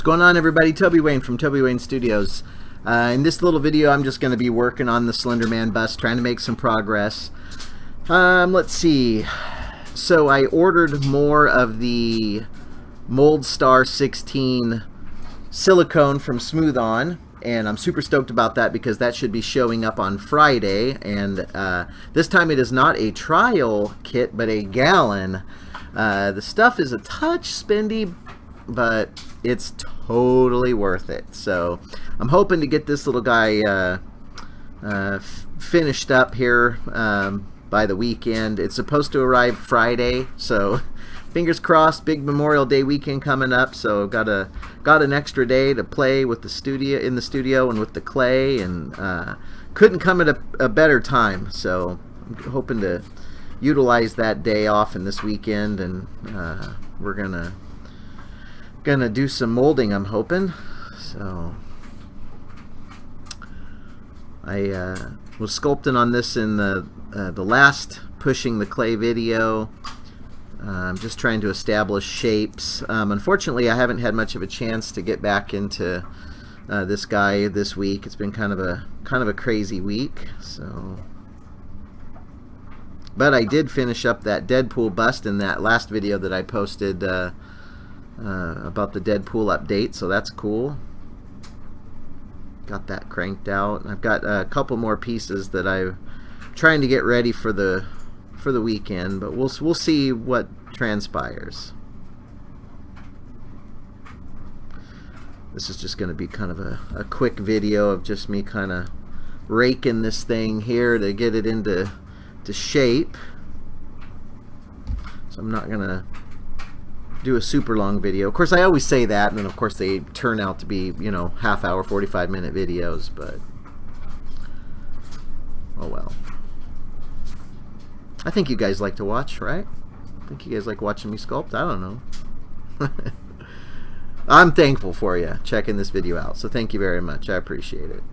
going on, everybody? Toby Wayne from Toby Wayne Studios. In this little video, I'm just going to be working on the Slenderman bust, trying to make some progress. Let's see. So I ordered more of the Mold Star 16 silicone from Smooth On, and I'm super stoked about that because that should be showing up on Friday. And this time it is not a trial kit, but a gallon. The stuff is a touch spendy, but it's totally worth it. So I'm hoping to get this little guy finished up here by the weekend. It's supposed to arrive Friday, so fingers crossed. Big Memorial Day weekend coming up, so got an extra day to play with the studio and with the clay, and couldn't come at a better time. So I'm hoping to utilize that day off in this weekend, and we're gonna do some molding, I'm hoping. So I was sculpting on this in the last pushing the clay video. I'm just trying to establish shapes. Unfortunately, I haven't had much of a chance to get back into this guy this week. It's been kind of a crazy week. So, but I did finish up that Deadpool bust in that last video that I posted about the Deadpool update, so that's cool. Got that cranked out. I've got a couple more pieces that I'm trying to get ready for the weekend, but we'll see what transpires. This is just going to be kind of a quick video of just me kind of raking this thing here to get it into shape. So I'm not going to do a super long video. Of course, I always say that, and then of course they turn out to be, you know, half-hour, 45-minute videos, but oh well. I think you guys like to watch, right? I think you guys like watching me sculpt. I don't know. I'm thankful for you checking this video out, so thank you very much. I appreciate it.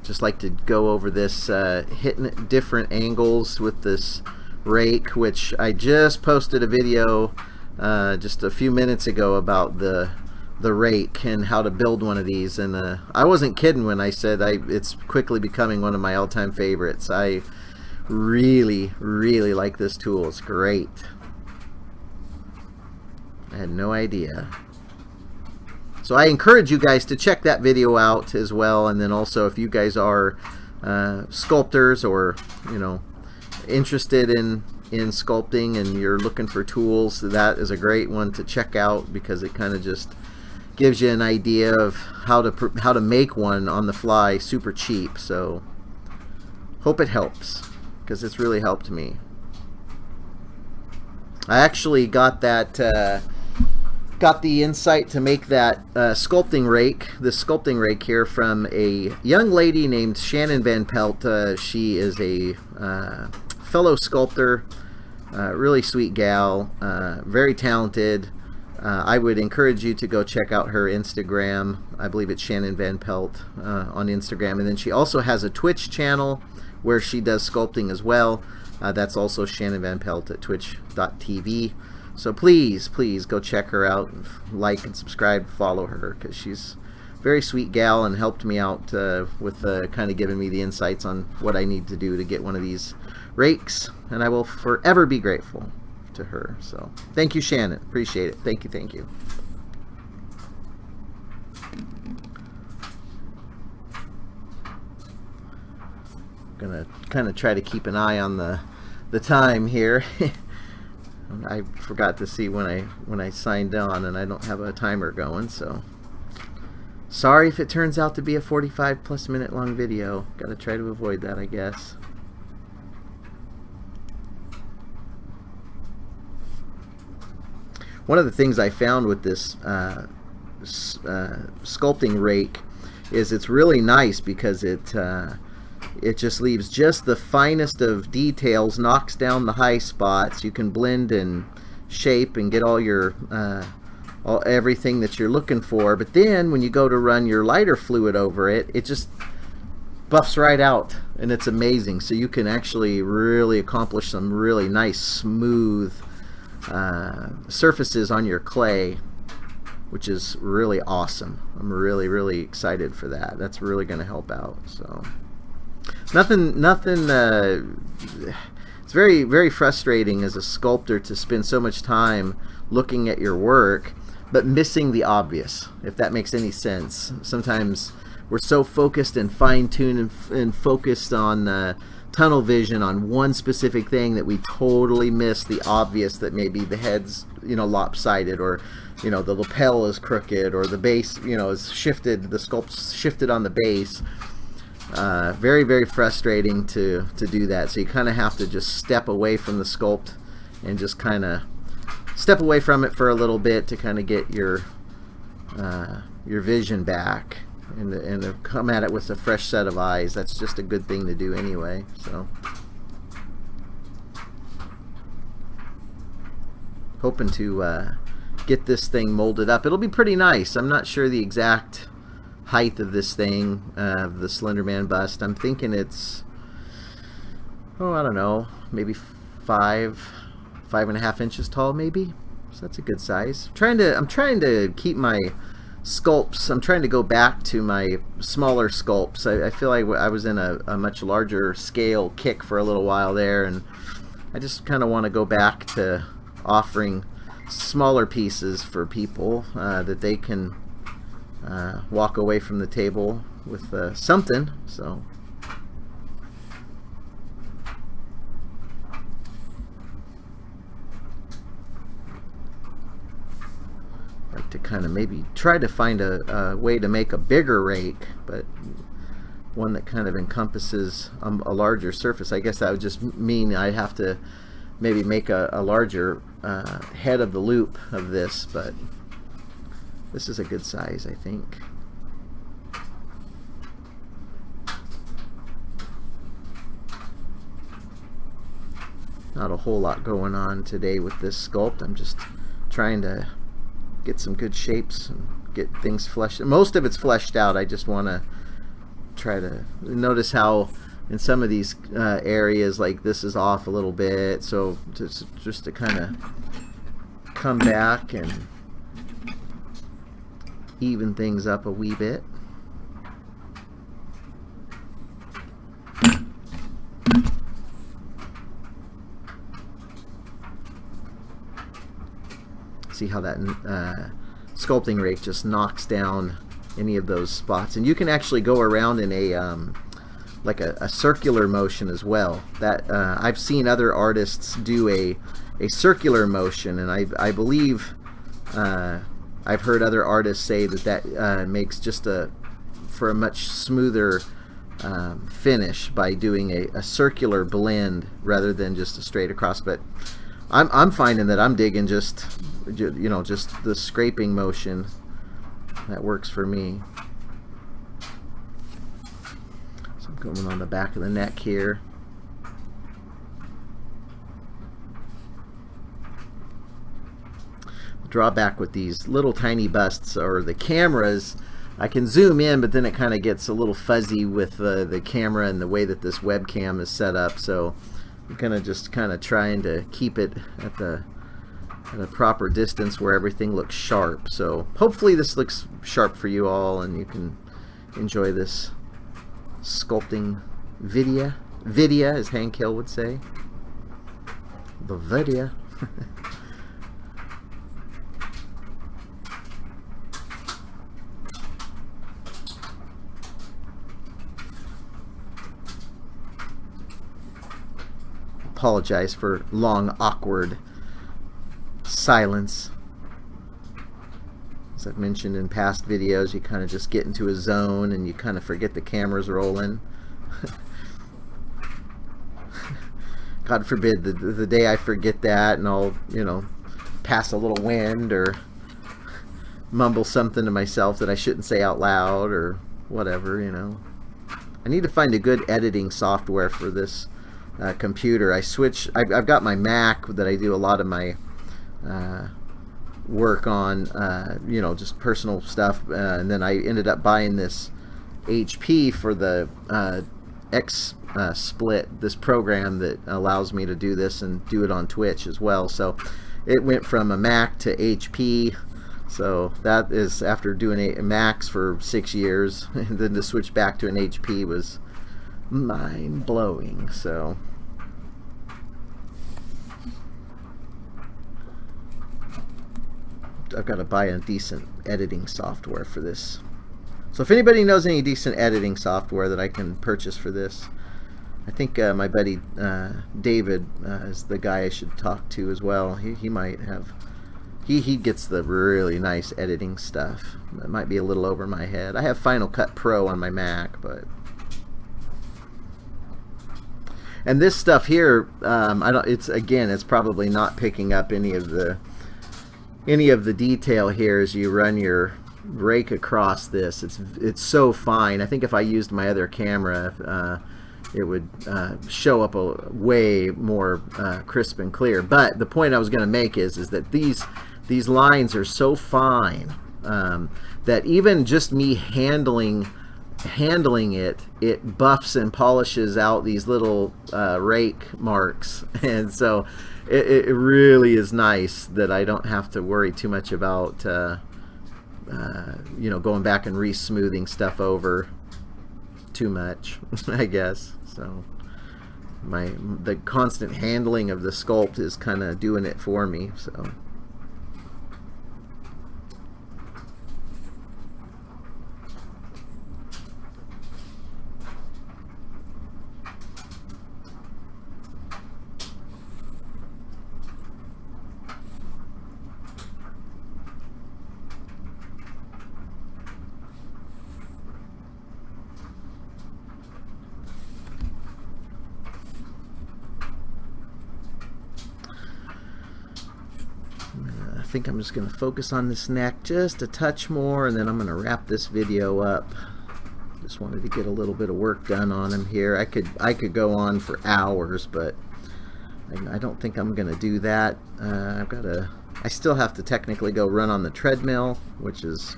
Just like to go over this, hitting different angles with this rake, which I just posted a video just a few minutes ago about the rake and how to build one of these, and I wasn't kidding when I said it's quickly becoming one of my all-time favorites. I really like this tool. It's great. I had no idea. So I encourage you guys to check that video out as well, and then also if you guys are sculptors or, you know, interested in sculpting and you're looking for tools, that is a great one to check out because it kind of just gives you an idea of how to make one on the fly super cheap. So hope it helps, because it's really helped me. I actually got that got the insight to make that sculpting rake, this sculpting rake here, from a young lady named Shannon Van Pelt. She is a fellow sculptor, really sweet gal, very talented. I would encourage you to go check out her Instagram. I believe it's Shannon Van Pelt on Instagram. And then she also has a Twitch channel where she does sculpting as well. That's also Shannon Van Pelt at twitch.tv. So please go check her out, like and subscribe, follow her, because she's a very sweet gal and helped me out with kind of giving me the insights on what I need to do to get one of these rakes, and I will forever be grateful to her. So thank you, Shannon. Appreciate it. Thank you. Gonna kind of try to keep an eye on the time here. I forgot to see when I signed on, and I don't have a timer going, so sorry if it turns out to be a 45+ minute long video. Gotta try to avoid that, I guess. One of the things I found with this sculpting rake is it's really nice because it just leaves just the finest of details, knocks down the high spots. You can blend and shape and get all your everything that you're looking for. But then when you go to run your lighter fluid over it, it just buffs right out, and it's amazing. So you can actually really accomplish some really nice smooth surfaces on your clay, which is really awesome. I'm really excited for that. That's really going to help out. So nothing. It's very frustrating as a sculptor to spend so much time looking at your work but missing the obvious, if that makes any sense. Sometimes we're so focused and fine-tuned and focused on tunnel vision on one specific thing that we totally miss the obvious, that maybe the head's, you know, lopsided, or, you know, the lapel is crooked, or the base, you know, is shifted, the sculpt's shifted on the base. Very frustrating to do that. So you kind of have to just step away from the sculpt and just kind of step away from it for a little bit to kind of get your vision back, and come at it with a fresh set of eyes. That's just a good thing to do anyway. So hoping to get this thing molded up. It'll be pretty nice. I'm not sure the exact height of this thing, of the Slenderman bust. I'm thinking it's, oh, I don't know, maybe 5.5 inches tall, maybe. So that's a good size. I'm trying to keep my sculpts. I'm trying to go back to my smaller sculpts. I feel like I was in a much larger scale kick for a little while there, and I just kind of want to go back to offering smaller pieces for people that they can walk away from the table with something. So like to kind of maybe try to find a way to make a bigger rake, but one that kind of encompasses a larger surface. I guess that would just mean I'd have to maybe make a larger head of the loop of this, but this is a good size, I think. Not a whole lot going on today with this sculpt. I'm just trying to get some good shapes and get things fleshed. Most of it's fleshed out. I just want to try to notice how in some of these areas, like this is off a little bit, so just to kind of come back and even things up a wee bit. See how that sculpting rake just knocks down any of those spots, and you can actually go around in a like a circular motion as well. That I've seen other artists do a circular motion, and I believe I've heard other artists say that makes just for a much smoother finish by doing a circular blend rather than just a straight across. But I'm finding that I'm digging just the scraping motion. That works for me. So I'm going on the back of the neck here. The drawback with these little tiny busts or the cameras, I can zoom in, but then it kind of gets a little fuzzy with the camera and the way that this webcam is set up. So I'm gonna just kind of trying to keep it at a proper distance where everything looks sharp. So hopefully this looks sharp for you all, and you can enjoy this sculpting video, as Hank Hill would say. The video. Apologize for long, awkward silence. As I've mentioned in past videos, you kind of just get into a zone and you kind of forget the camera's rolling. God forbid the day I forget that, and I'll, pass a little wind or mumble something to myself that I shouldn't say out loud or whatever, I need to find a good editing software for this computer. I've got my Mac that I do a lot of my work on, just personal stuff, and then I ended up buying this HP for the X split, this program that allows me to do this and do it on Twitch as well. So it went from a Mac to HP. So that is after doing a Macs for 6 years, and then to switch back to an HP was mind-blowing. So I've got to buy a decent editing software for this. So if anybody knows any decent editing software that I can purchase for this, I think my buddy David is the guy I should talk to as well. He might have. He gets the really nice editing stuff. It might be a little over my head. I have Final Cut Pro on my Mac, but and this stuff here, I don't. It's probably not picking up any of the detail here as you run your rake across this. It's so fine. I think if I used my other camera, it would show up a way more crisp and clear. But the point I was going to make is that these lines are so fine that even just me handling it buffs and polishes out these little rake marks, and so it really is nice that I don't have to worry too much about going back and re-smoothing stuff over too much, I guess. So the constant handling of the sculpt is kind of doing it for me. So I think I'm just going to focus on this neck just a touch more, and then I'm going to wrap this video up. Just wanted to get a little bit of work done on him here. I could go on for hours, but I don't think I'm going to do that. I still have to technically go run on the treadmill, which is,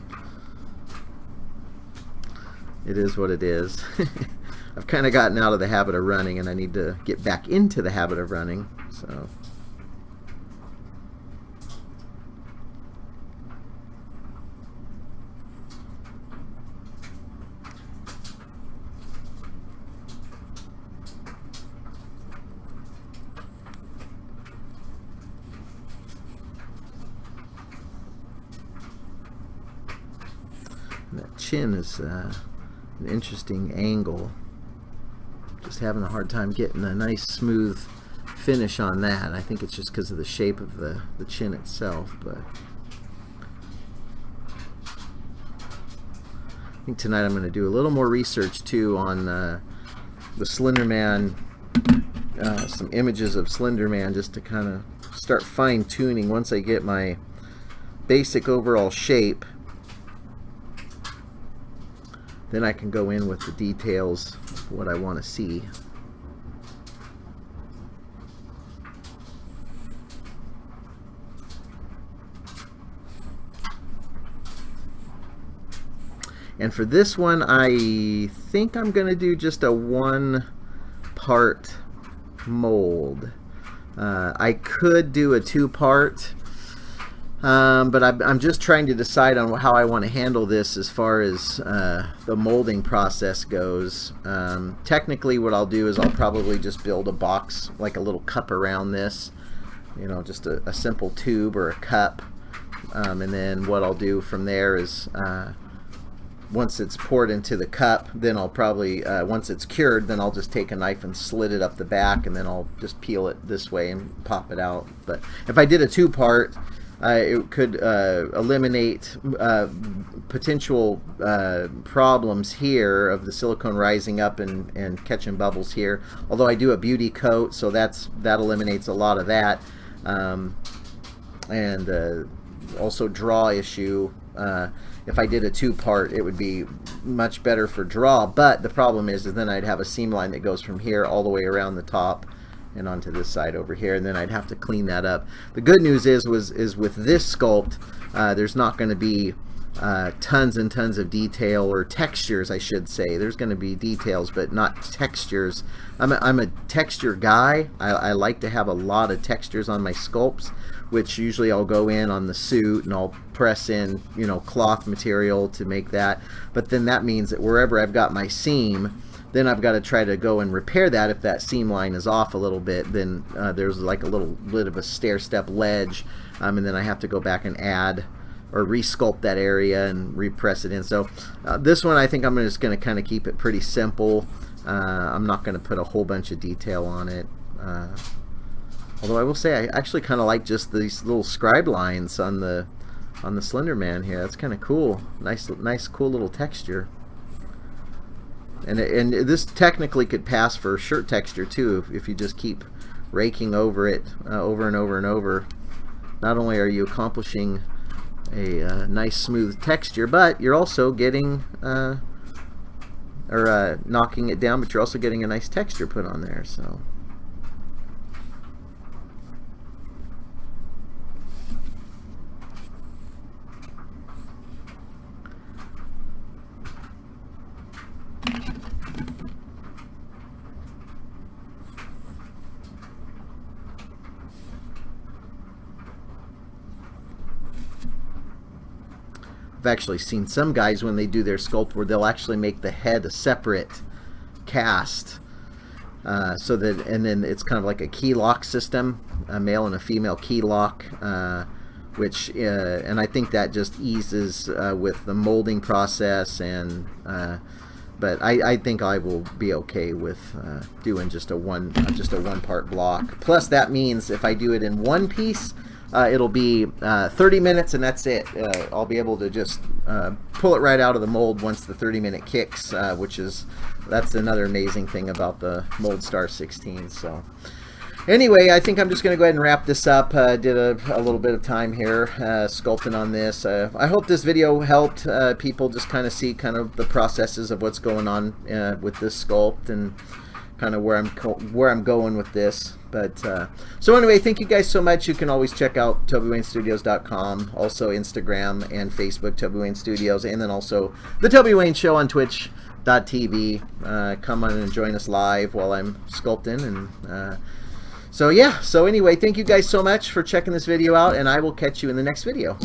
it is what it is. I've kind of gotten out of the habit of running, and I need to get back into the habit of running. So that chin is an interesting angle. Just having a hard time getting a nice smooth finish on that. I think it's just because of the shape of the chin itself, but I think tonight I'm going to do a little more research too on the Slenderman, some images of Slenderman, just to kind of start fine-tuning once I get my basic overall shape. Then I can go in with the details of what I want to see. And for this one, I think I'm going to do just a one-part mold. I could do a two-part, but I'm just trying to decide on how I want to handle this as far as the molding process goes. Technically what I'll do is I'll probably just build a box, like a little cup around this, just a simple tube or a cup, and then what I'll do from there is once it's poured into the cup, then I'll probably, once it's cured, then I'll just take a knife and slit it up the back, and then I'll just peel it this way and pop it out. But if I did a two-part, it could eliminate potential problems here of the silicone rising up and catching bubbles here. Although I do a beauty coat, so that eliminates a lot of that. And also draw issue. If I did a two-part, it would be much better for draw. But the problem is then I'd have a seam line that goes from here all the way around the top and onto this side over here, and then I'd have to clean that up. The good news is with this sculpt, there's not going to be tons and tons of detail, or textures I should say. There's going to be details but not textures. I'm a texture guy. I like to have a lot of textures on my sculpts, which usually I'll go in on the suit and I'll press in, you know, cloth material to make that. But then that means that wherever I've got my seam, then I've got to try to go and repair that. If that seam line is off a little bit, then there's like a little bit of a stair step ledge, and then I have to go back and add or resculpt that area and repress it in. So this one I think I'm just going to kind of keep it pretty simple. I'm not going to put a whole bunch of detail on it. Although I will say I actually kind of like just these little scribe lines on the Slenderman here. That's kind of cool. Nice, cool little texture. And this technically could pass for shirt texture too if you just keep raking over it over and over and over. Not only are you accomplishing a nice smooth texture, but you're also getting knocking it down, but you're also getting a nice texture put on there. So I've actually seen some guys when they do their sculpt where they'll actually make the head a separate cast, so that, and then it's kind of like a key lock system, a male and a female key lock, which and I think that just eases with the molding process, and but I think I will be okay with doing just a one part block. Plus that means if I do it in one piece, it'll be 30 minutes and that's it. I'll be able to just pull it right out of the mold once the 30-minute kicks, that's another amazing thing about the Mold Star 16. So anyway, I think I'm just going to go ahead and wrap this up. Did a little bit of time here sculpting on this. I hope this video helped people just kind of see kind of the processes of what's going on with this sculpt and kind of where I'm going with this. But so anyway, thank you guys so much. You can always check out TobyWayneStudios.com, also Instagram and Facebook, Toby Wayne Studios, and then also the Toby Wayne Show on Twitch.tv. Come on and join us live while I'm sculpting. And so yeah, so anyway, thank you guys so much for checking this video out, and I will catch you in the next video.